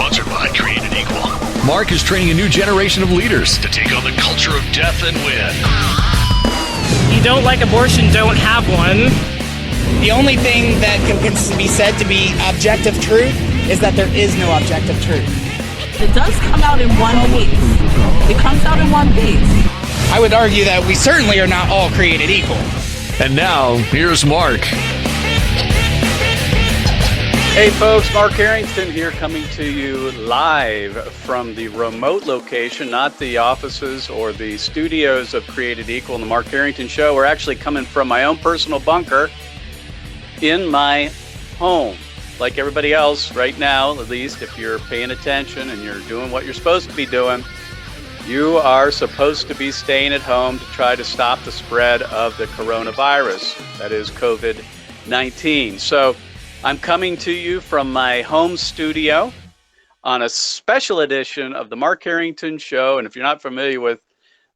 Sponsored by Created Equal. Mark is training a new generation of leaders to take on the culture of death and win. You don't like abortion, don't have one. The only thing that can be said to be objective truth is that there is no objective truth. It does come out in one piece. It comes out in one piece. I would argue that we certainly are not all created equal. And now, here's Mark. Hey folks, Mark Harrington here, coming to you live from the remote location, not the offices or the studios of Created Equal and the Mark Harrington Show. We're actually coming from my own personal bunker in my home. Like everybody else right now, at least if you're paying attention and you're doing what you're supposed to be doing, you are supposed to be staying at home to try to stop the spread of the coronavirus, that is COVID-19. So I'm coming to you from my home studio on a special edition of the Mark Harrington Show. And if you're not familiar with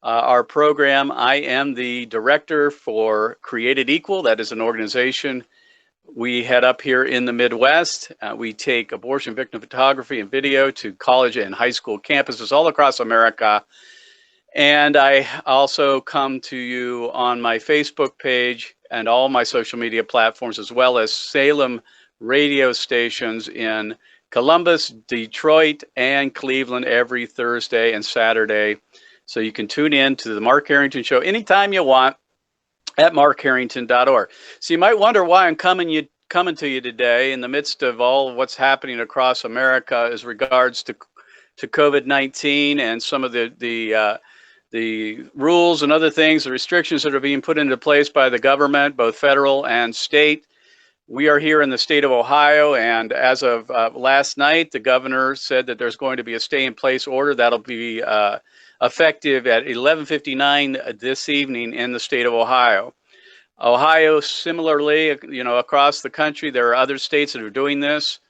our program, I am the director for Created Equal. That is an organization we head up here in the Midwest. We take abortion victim photography and video to college and high school campuses all across America. And I also come to you on my Facebook page and all my social media platforms, as well as Salem radio stations in Columbus, Detroit, and Cleveland every Thursday and Saturday. So you can tune in to the Mark Harrington Show anytime you want at markharrington.org. So you might wonder why I'm coming to you today in the midst of all of what's happening across America as regards to COVID-19 and some of the rules and other things, the restrictions that are being put into place by the government, both federal and state. We are here in the state of Ohio, and as of last night, the governor said that there's going to be a stay-in-place order that'll be effective at 11:59 this evening in the state of Ohio. Ohio, similarly, across the country, there are other states that are doing this,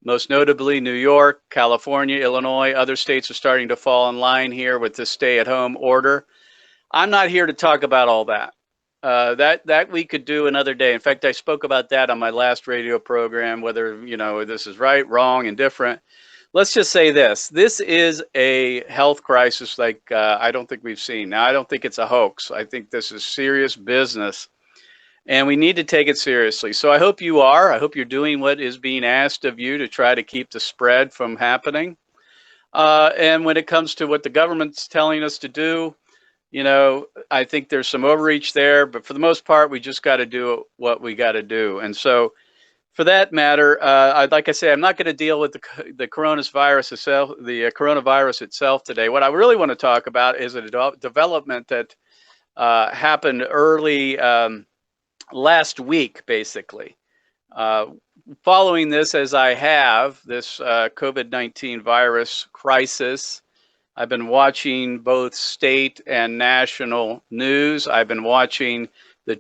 most notably New York, California, Illinois. Other states are starting to fall in line here with this stay-at-home order. I'm not here to talk about all that. That we could do another day. In fact, I spoke about that on my last radio program, whether, this is right, wrong, indifferent. Let's just say this. This is a health crisis like I don't think we've seen. Now, I don't think it's a hoax. I think this is serious business, and we need to take it seriously. So I hope you are. I hope you're doing what is being asked of you to try to keep the spread from happening. And when it comes to what the government's telling us to do, I think there's some overreach there, but for the most part, we just got to do what we got to do. And so for that matter, like I say, I'm not going to deal with the coronavirus itself today. What I really want to talk about is a development that happened early last week, basically. Following this, as I have, this COVID-19 virus crisis, I've been watching both state and national news. I've been watching the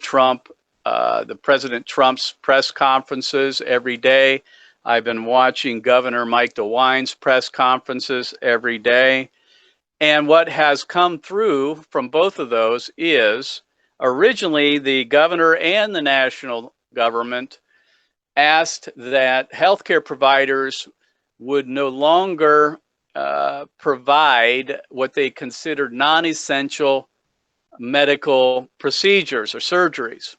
President Trump's press conferences every day. I've been watching Governor Mike DeWine's press conferences every day. And what has come through from both of those is originally the governor and the national government asked that healthcare providers would no longer provide what they considered non-essential medical procedures or surgeries.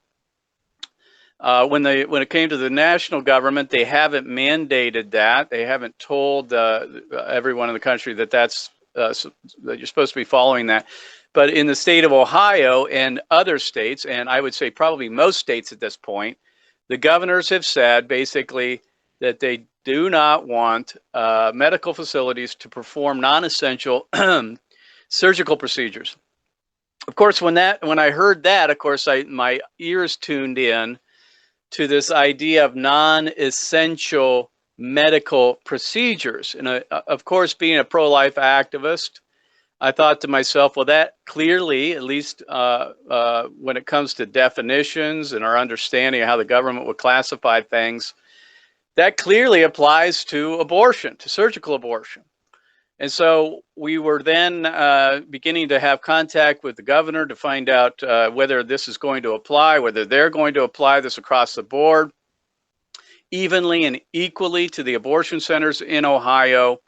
When it came to the national government, they haven't mandated that. They haven't told everyone in the country that that you're supposed to be following that. But in the state of Ohio and other states, and I would say probably most states at this point, the governors have said basically that they do not want medical facilities to perform non-essential surgical procedures. Of course, when I heard that, of course, my ears tuned in to this idea of non-essential medical procedures. And of course, being a pro-life activist, I thought to myself, well, that clearly, at least when it comes to definitions and our understanding of how the government would classify things, that clearly applies to abortion, to surgical abortion. And so we were then beginning to have contact with the governor to find out whether this is going to apply, whether they're going to apply this across the board evenly and equally to the abortion centers in Ohio.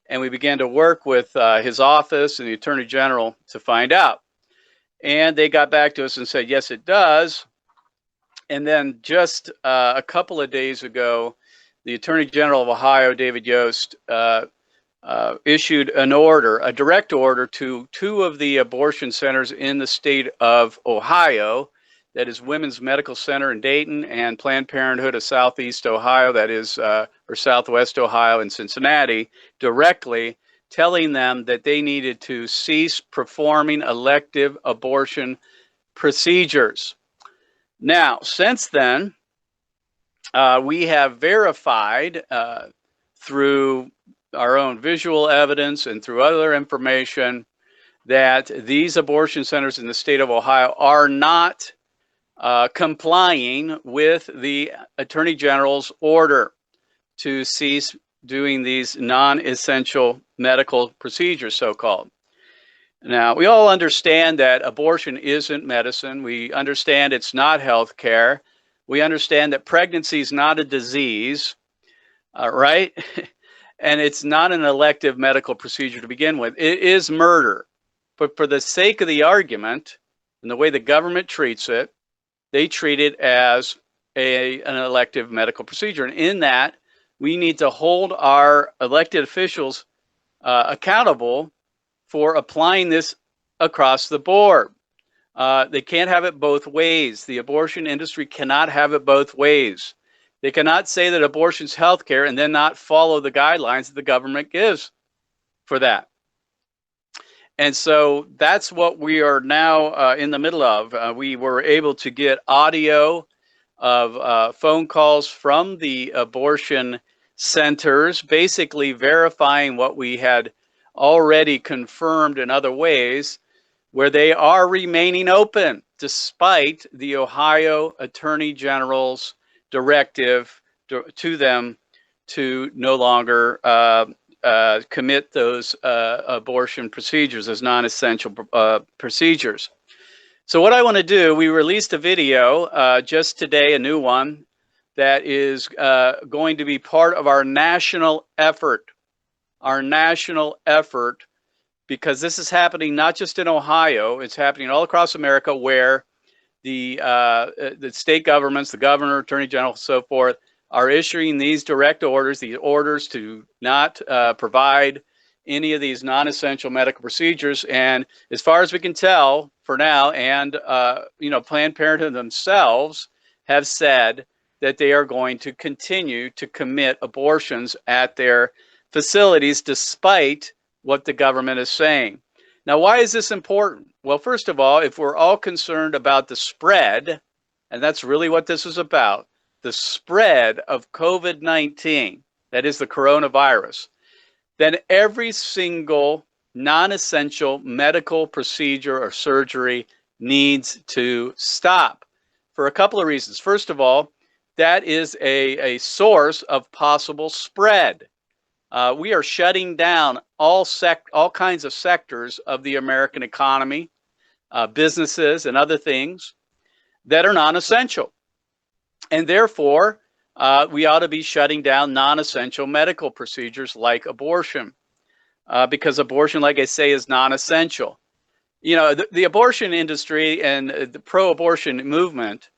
And we began to work with his office and the Attorney General to find out. And they got back to us and said, yes, it does. And then just a couple of days ago, the Attorney General of Ohio, David Yost, issued an order, a direct order to two of the abortion centers in the state of Ohio. That is Women's Medical Center in Dayton and Planned Parenthood of Southeast Ohio, that is, or Southwest Ohio in Cincinnati, directly telling them that they needed to cease performing elective abortion procedures. Now, since then, we have verified through our own visual evidence and through other information that these abortion centers in the state of Ohio are not complying with the Attorney General's order to cease doing these non-essential medical procedures, so-called. Now, we all understand that abortion isn't medicine. We understand it's not health care. We understand that pregnancy is not a disease, right? And it's not an elective medical procedure to begin with. It is murder. But for the sake of the argument and the way the government treats it, they treat it as an elective medical procedure. And in that, we need to hold our elected officials accountable for applying this across the board. They can't have it both ways. The abortion industry cannot have it both ways. They cannot say that abortion is health care and then not follow the guidelines that the government gives for that. And so that's what we are now in the middle of. We were able to get audio of phone calls from the abortion centers, basically verifying what we had already confirmed in other ways, where they are remaining open despite the Ohio Attorney General's directive to them to no longer commit those abortion procedures as non-essential procedures. So what I want to do, we released a video just today, a new one, that is going to be part of our national effort. Because this is happening not just in Ohio, it's happening all across America, where the state governments, the governor, attorney general, so forth, are issuing these direct orders, these orders to not provide any of these non-essential medical procedures. And as far as we can tell for now, and Planned Parenthood themselves have said that they are going to continue to commit abortions at their facilities despite what the government is saying. Now, why is this important? Well, first of all, if we're all concerned about the spread, and that's really what this is about, the spread of COVID-19, that is the coronavirus, then every single non-essential medical procedure or surgery needs to stop for a couple of reasons. First of all, that is a source of possible spread. We are shutting down all kinds of sectors of the American economy, businesses and other things that are non-essential. And therefore, we ought to be shutting down non-essential medical procedures like abortion, because abortion, like I say, is non-essential. You know, the abortion industry and the pro-abortion movement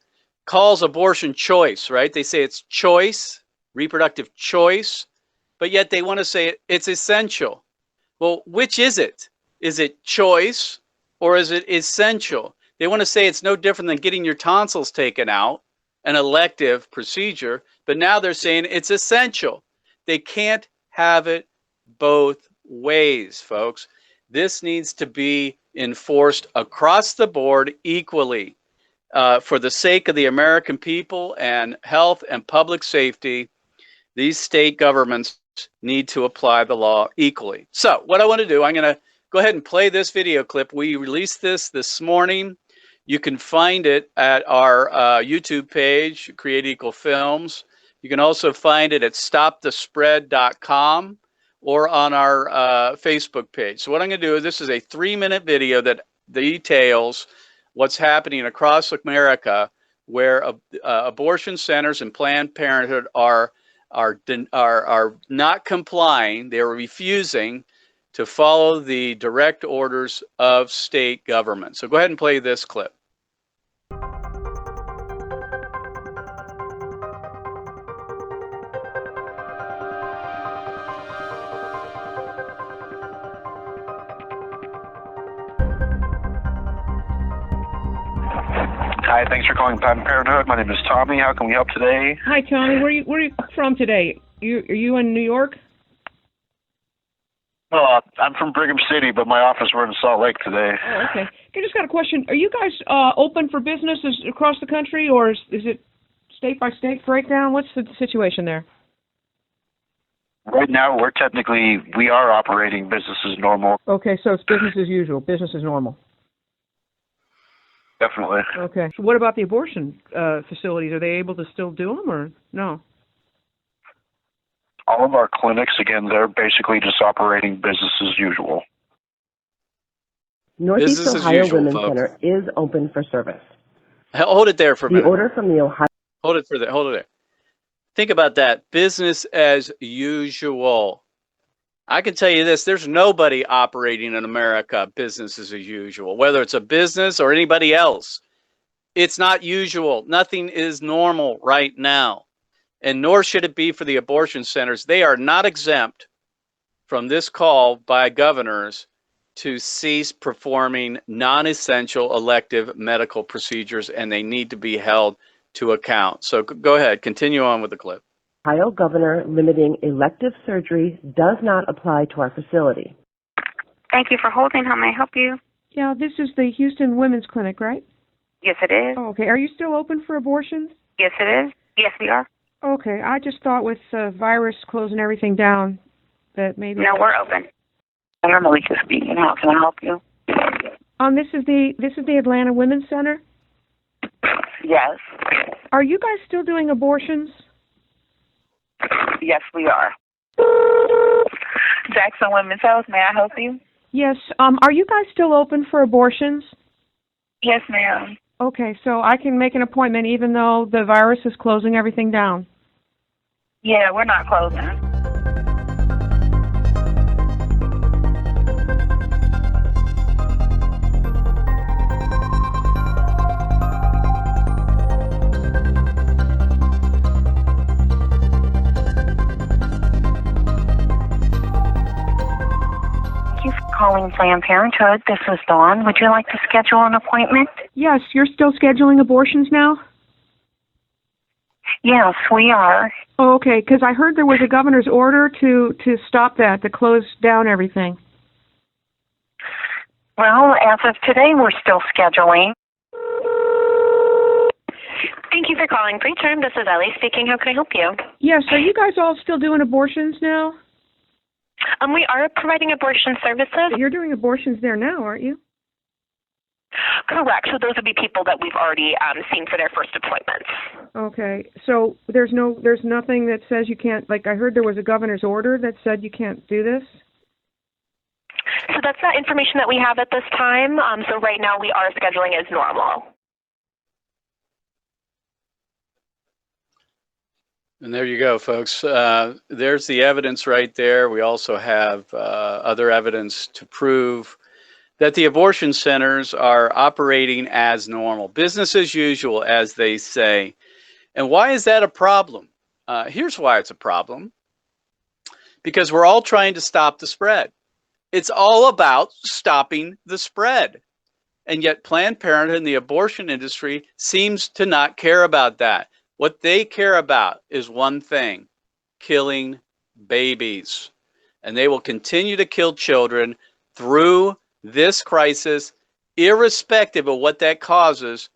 calls abortion choice, right? They say it's choice, reproductive choice, but yet they want to say it's essential. Well, which is it? Is it choice or is it essential? They want to say it's no different than getting your tonsils taken out, an elective procedure, but now they're saying it's essential. They can't have it both ways, folks. This needs to be enforced across the board equally. For the sake of the American people and health and public safety, these state governments need to apply the law equally. So what I want to do, I'm going to go ahead and play this video clip. We released this morning. You can find it at our YouTube page, Create Equal Films. You can also find it at stopthespread.com or on our Facebook page. So what I'm going to do is, this is a 3-minute video that details what's happening across America, where abortion centers and Planned Parenthood are are not complying. They are refusing to follow the direct orders of state government. So go ahead and play this clip. Hi, thanks for calling Planned Parenthood. My name is Tommy. How can we help today? Hi, Tommy. Where are you from today? Are you in New York? Well, I'm from Brigham City, but my office we're in Salt Lake today. Oh, okay. I just got a question. Are you guys open for businesses across the country, or is it state by state breakdown? What's the situation there? Right now, we are operating business as normal. Okay, so it's business as usual. Business as normal. Definitely. Okay. So what about the abortion facilities? Are they able to still do them, or no? All of our clinics, again, they're basically just operating business as usual. Northeast Business as Ohio usual, Women's folks. Center is open for service. Hold it there for a The minute. order from the Ohio... Hold it there. Think about that. Business as usual. I can tell you this, there's nobody operating in America business as usual, whether it's a business or anybody else. It's not usual. Nothing is normal right now. And nor should it be for the abortion centers. They are not exempt from this call by governors to cease performing non-essential elective medical procedures, and they need to be held to account. So go ahead, continue on with the clip. Ohio governor limiting elective surgery does not apply to our facility. Thank you for holding. How may I help you? Yeah, this is the Houston Women's Clinic, right? Yes, it is. Oh, okay. Are you still open for abortions? Yes, it is. Yes, we are. Okay. I just thought with the virus closing everything down that maybe... No, we're open. I'm Malika speaking. How can I help you? This is the Atlanta Women's Center? Yes. Are you guys still doing abortions? Yes, we are. Jackson Women's Health, may I help you? Yes. Are you guys still open for abortions? Yes, ma'am. Okay, so I can make an appointment even though the virus is closing everything down? Yeah, we're not closing. Calling Planned Parenthood. This is Dawn. Would you like to schedule an appointment? Yes, you're still scheduling abortions now? Yes, we are. Oh, okay, because I heard there was a governor's order to stop that, to close down everything. Well, as of today, we're still scheduling. Thank you for calling Preterm. This is Ellie speaking. How can I help you? Yes, are you guys all still doing abortions now? We are providing abortion services. You're doing abortions there now, aren't you? Correct. So those would be people that we've already seen for their first appointments. Okay. So there's nothing that says you can't, like I heard there was a governor's order that said you can't do this? So that's not information that we have at this time. So right now we are scheduling as normal. And there you go, folks. There's the evidence right there. We also have other evidence to prove that the abortion centers are operating as normal, business as usual, as they say. And why is that a problem? Here's why it's a problem. Because we're all trying to stop the spread. It's all about stopping the spread. And yet Planned Parenthood and the abortion industry seems to not care about that. What they care about is one thing: killing babies. And they will continue to kill children through this crisis, irrespective of what that causes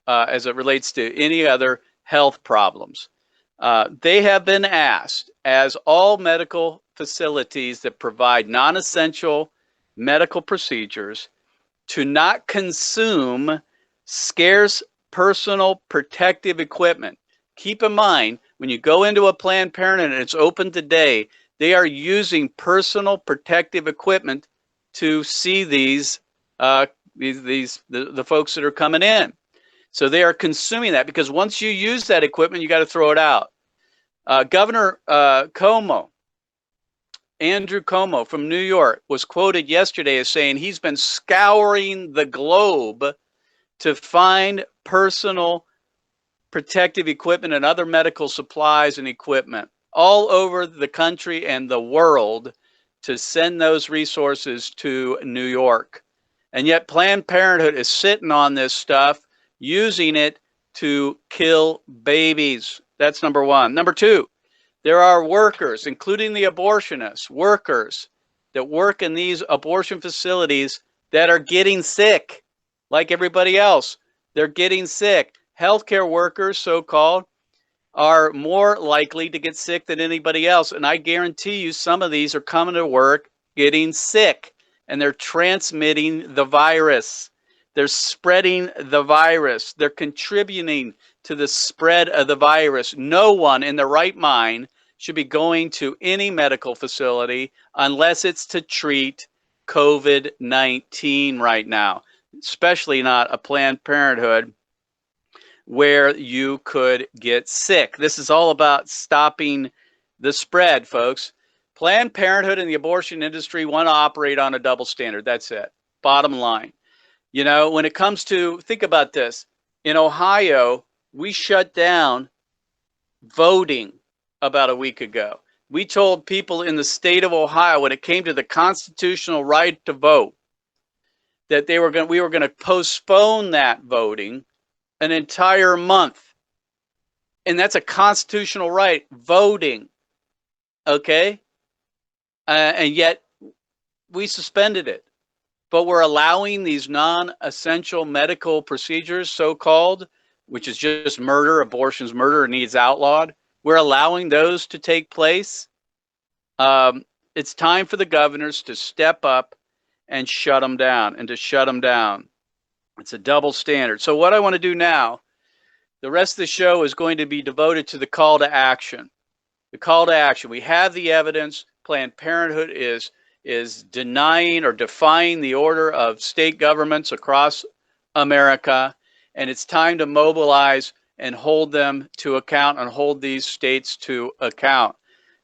as it relates to any other health problems. They have been asked, as all medical facilities that provide non-essential medical procedures, to not consume scarce personal protective equipment. Keep in mind, when you go into a Planned Parenthood and it's open today, they are using personal protective equipment to see the folks that are coming in. So they are consuming that, because once you use that equipment, you got to throw it out. Governor Andrew Cuomo from New York was quoted yesterday as saying he's been scouring the globe to find personal protective equipment and other medical supplies and equipment all over the country and the world to send those resources to New York. And yet Planned Parenthood is sitting on this stuff, using it to kill babies. That's number one. Number two, there are workers, including the abortionists, workers that work in these abortion facilities that are getting sick like everybody else. They're getting sick. Healthcare workers, so-called, are more likely to get sick than anybody else. And I guarantee you some of these are coming to work getting sick, and they're transmitting the virus. They're spreading the virus. They're contributing to the spread of the virus. No one in their right mind should be going to any medical facility unless it's to treat COVID-19 right now, especially not a Planned Parenthood where you could get sick. This is all about stopping the spread, folks. Planned Parenthood and the abortion industry want to operate on a double standard. That's it. Bottom line. You know, when it comes to, think about this. In Ohio, we shut down voting about a week ago. We told people in the state of Ohio, when it came to the constitutional right to vote, that we were going to postpone that voting an entire month. And that's a constitutional right, voting. Okay? And yet we suspended it. But we're allowing these non-essential medical procedures, so-called, which is just murder, abortion's murder, needs outlawed. We're allowing those to take place. It's time for the governors to step up and shut them down, and to shut them down. It's a double standard. So what I want to do now, the rest of the show is going to be devoted to the call to action. The call to action. We have the evidence. Planned Parenthood is denying or defying the order of state governments across America, and it's time to mobilize and hold them to account, and hold these states to account,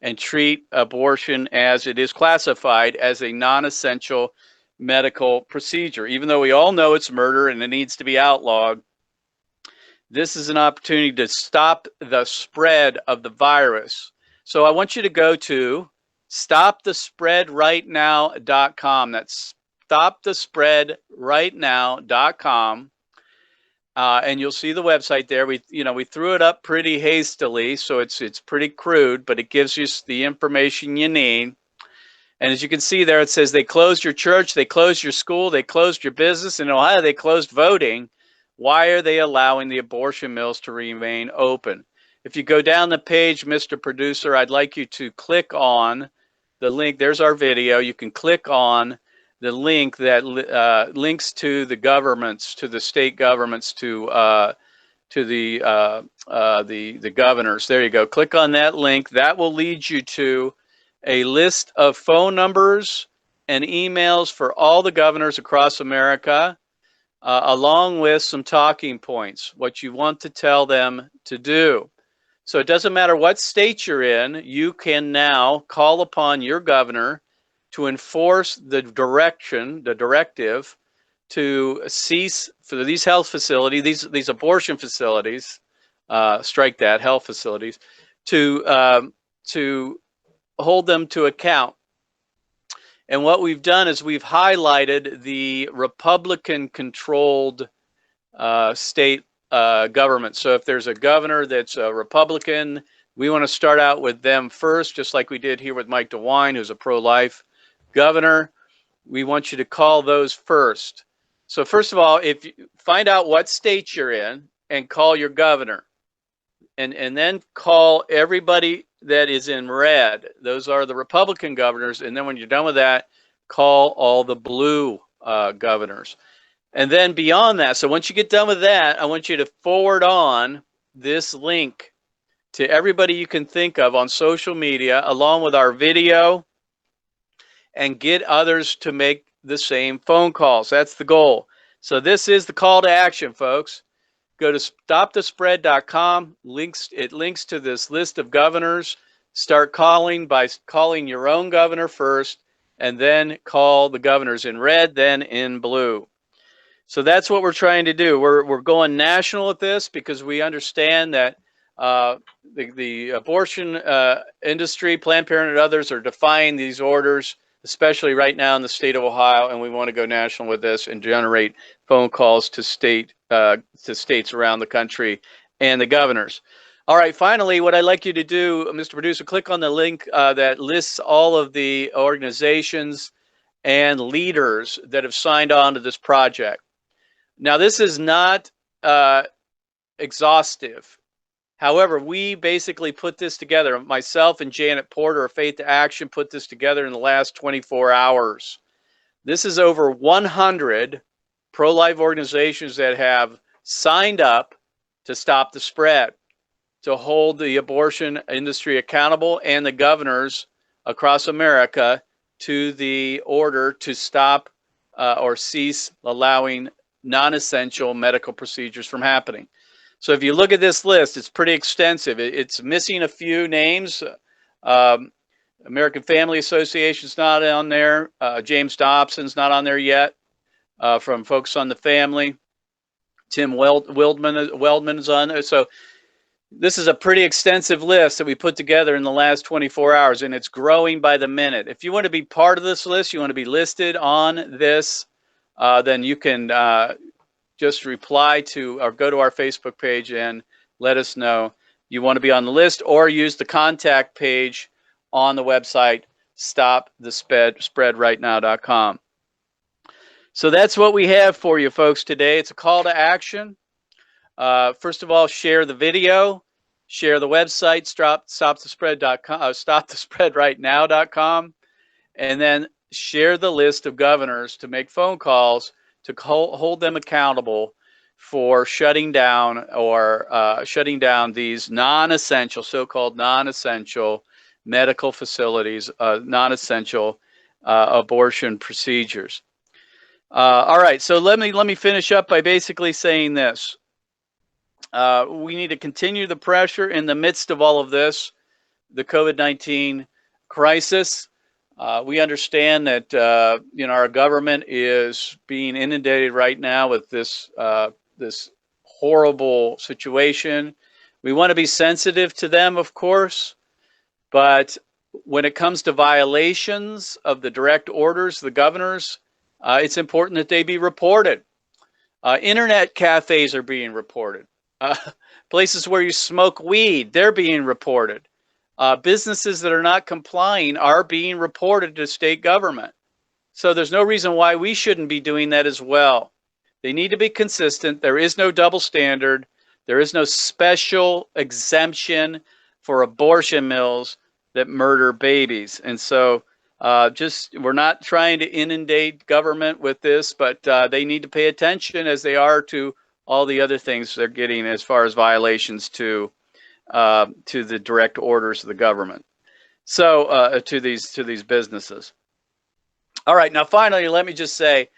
and treat abortion as it is classified as a non-essential medical procedure. Even though we all know it's murder and it needs to be outlawed, this is an opportunity to stop the spread of the virus. So I want you to go to stopthespreadrightnow.com. That's stopthespreadrightnow.com. And you'll see the website there. We threw it up pretty hastily, so it's pretty crude, but it gives you the information you need. And as you can see there, it says they closed your church, they closed your school, they closed your business. In Ohio, they closed voting. Why are they allowing the abortion mills to remain open? If you go down the page, Mr. Producer, I'd like you to click on the link. There's our video. You can click on the link that links to the governments, to the state governments, to the governors. There you go. Click on that link. That will lead you to a list of phone numbers and emails for all the governors across America, along with some talking points, what you want to tell them to do. So it doesn't matter what state you're in, you can now call upon your governor to enforce the directive to cease for these health facilities, these abortion facilities, strike that, health facilities, to hold them to account. And what we've done is we've highlighted the Republican-controlled state government. So if there's a governor that's a Republican, we want to start out with them first, just like we did here with Mike DeWine, who's a pro-life governor. We want you to call those first. So first of all, if you find out what state you're in and call your governor, and then call everybody that is in red. Those are the Republican governors. And then when you're done with that, call all the blue governors. And then beyond that, so once you get done with that, I want you to forward on this link to everybody you can think of on social media, along with our video, and get others to make the same phone calls. That's the goal. So this is the call to action, folks. Go to stopthespread.com. It links to this list of governors. Start calling by calling your own governor first, and then call the governors in red, then in blue. So that's what we're trying to do. We're going national with this because we understand that the abortion industry, Planned Parenthood, and others are defying these orders, especially right now in the state of Ohio, and we want to go national with this and generate phone calls to states around the country and the governors. All right, finally, what I'd like you to do, Mr. Producer, click on the link that lists all of the organizations and leaders that have signed on to this project. Now, this is not exhaustive. However, we basically put this together. Myself and Janet Porter of Faith to Action put this together in the last 24 hours. This is over 100 pro-life organizations that have signed up to stop the spread, to hold the abortion industry accountable and the governors across America to the order to stop or cease allowing non-essential medical procedures from happening. So if you look at this list, it's pretty extensive. It's missing a few names. American Family Association's not on there. James Dobson's not on there yet from Focus on the Family. Tim Weldman is on there. So this is a pretty extensive list that we put together in the last 24 hours, and it's growing by the minute. If you want to be part of this list, you want to be listed on this, then you can just reply to or go to our Facebook page and let us know you want to be on the list, or use the contact page on the website, stopthespreadrightnow.com. So that's what we have for you folks today. It's a call to action. First of all, share the video, share the website, stopthespreadrightnow.com, and then share the list of governors to make phone calls to hold them accountable for shutting down these non-essential, so-called non-essential medical facilities, non-essential abortion procedures. All right, so let me finish up by basically saying this. We need to continue the pressure in the midst of all of this, the COVID-19 crisis. We understand that our government is being inundated right now with this horrible situation. We want to be sensitive to them, of course, but when it comes to violations of the direct orders, the governors, it's important that they be reported. Internet cafes are being reported. Places where you smoke weed, they're being reported. Businesses that are not complying are being reported to state government. So there's no reason why we shouldn't be doing that as well. They need to be consistent. There is no double standard. There is no special exemption for abortion mills that murder babies. And so we're not trying to inundate government with this, but they need to pay attention as they are to all the other things they're getting as far as violations to the direct orders of the government. So to these businesses. All right, now finally, let me just say,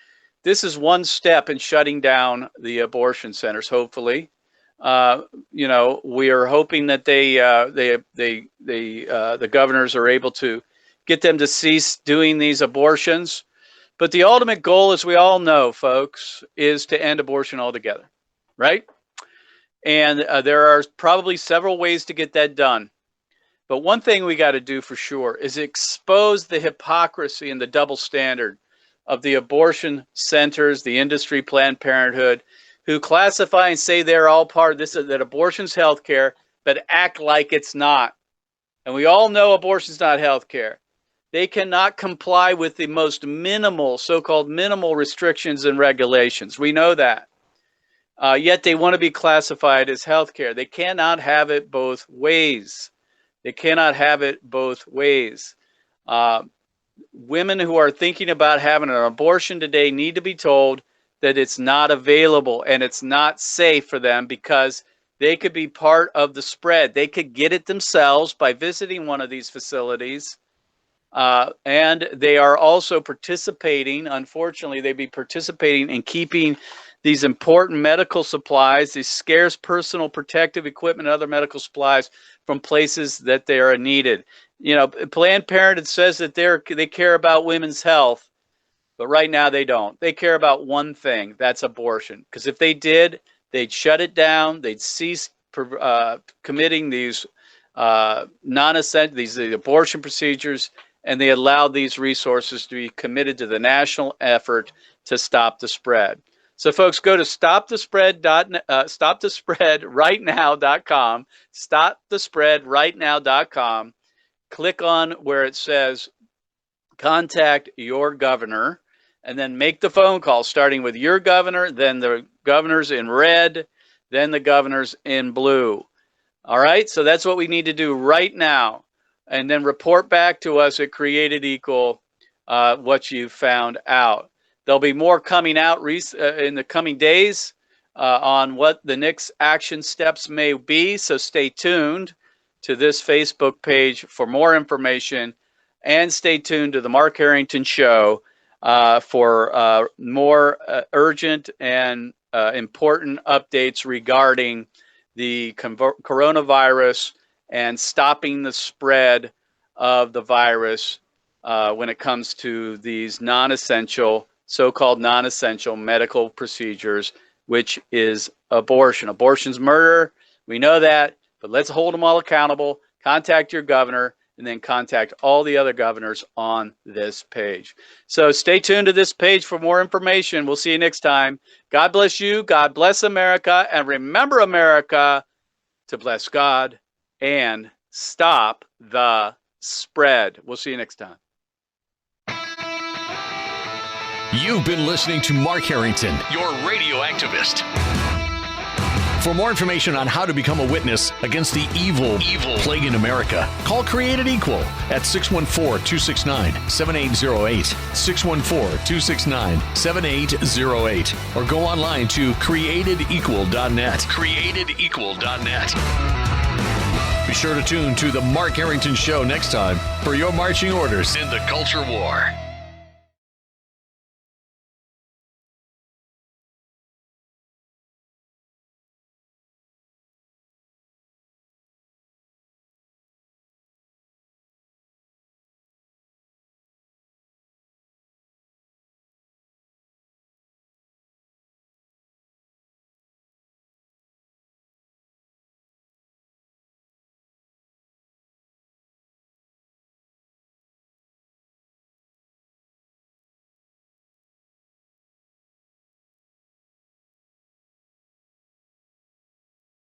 this is one step in shutting down the abortion centers. Hopefully, we are hoping that the governors are able to get them to cease doing these abortions. But the ultimate goal, as we all know, folks, is to end abortion altogether, right? And there are probably several ways to get that done. But one thing we got to do for sure is expose the hypocrisy and the double standard of the abortion centers, the industry, Planned Parenthood, who classify and say they're all part of this, that abortion's health care, but act like it's not. And we all know abortion's not health care. They cannot comply with the most minimal, so-called minimal restrictions and regulations. We know that. Yet they want to be classified as healthcare. They cannot have it both ways. They cannot have it both ways. Women who are thinking about having an abortion today need to be told that it's not available and it's not safe for them, because they could be part of the spread. They could get it themselves by visiting one of these facilities. And they are also participating, unfortunately, they'd be participating in keeping these important medical supplies, these scarce personal protective equipment and other medical supplies from places that they are needed. You know, Planned Parenthood says that they care about women's health, but right now they don't. They care about one thing, that's abortion. Because if they did, they'd shut it down, they'd cease committing these non-essential, these abortion procedures, and they allow these resources to be committed to the national effort to stop the spread. So folks, go to stopthespreadrightnow.com, stopthespreadrightnow.com, click on where it says contact your governor, and then make the phone call, starting with your governor, then the governors in red, then the governors in blue. All right, so that's what we need to do right now. And then report back to us at Created Equal what you found out. There'll be more coming out in the coming days on what the next action steps may be. So stay tuned to this Facebook page for more information, and stay tuned to the Mark Harrington Show for more urgent and important updates regarding the coronavirus and stopping the spread of the virus when it comes to these non-essential, so-called non-essential medical procedures, which is abortion. Abortion's murder. We know that, but let's hold them all accountable. Contact your governor, and then contact all the other governors on this page. So stay tuned to this page for more information. We'll see you next time. God bless you. God bless America. And remember, America, to bless God and stop the spread. We'll see you next time. You've been listening to Mark Harrington, your radio activist. For more information on how to become a witness against the evil plague in America, call Created Equal at 614-269-7808, 614-269-7808, or go online to createdequal.net, createdequal.net. Be sure to tune to the Mark Harrington Show next time for your marching orders in the culture war.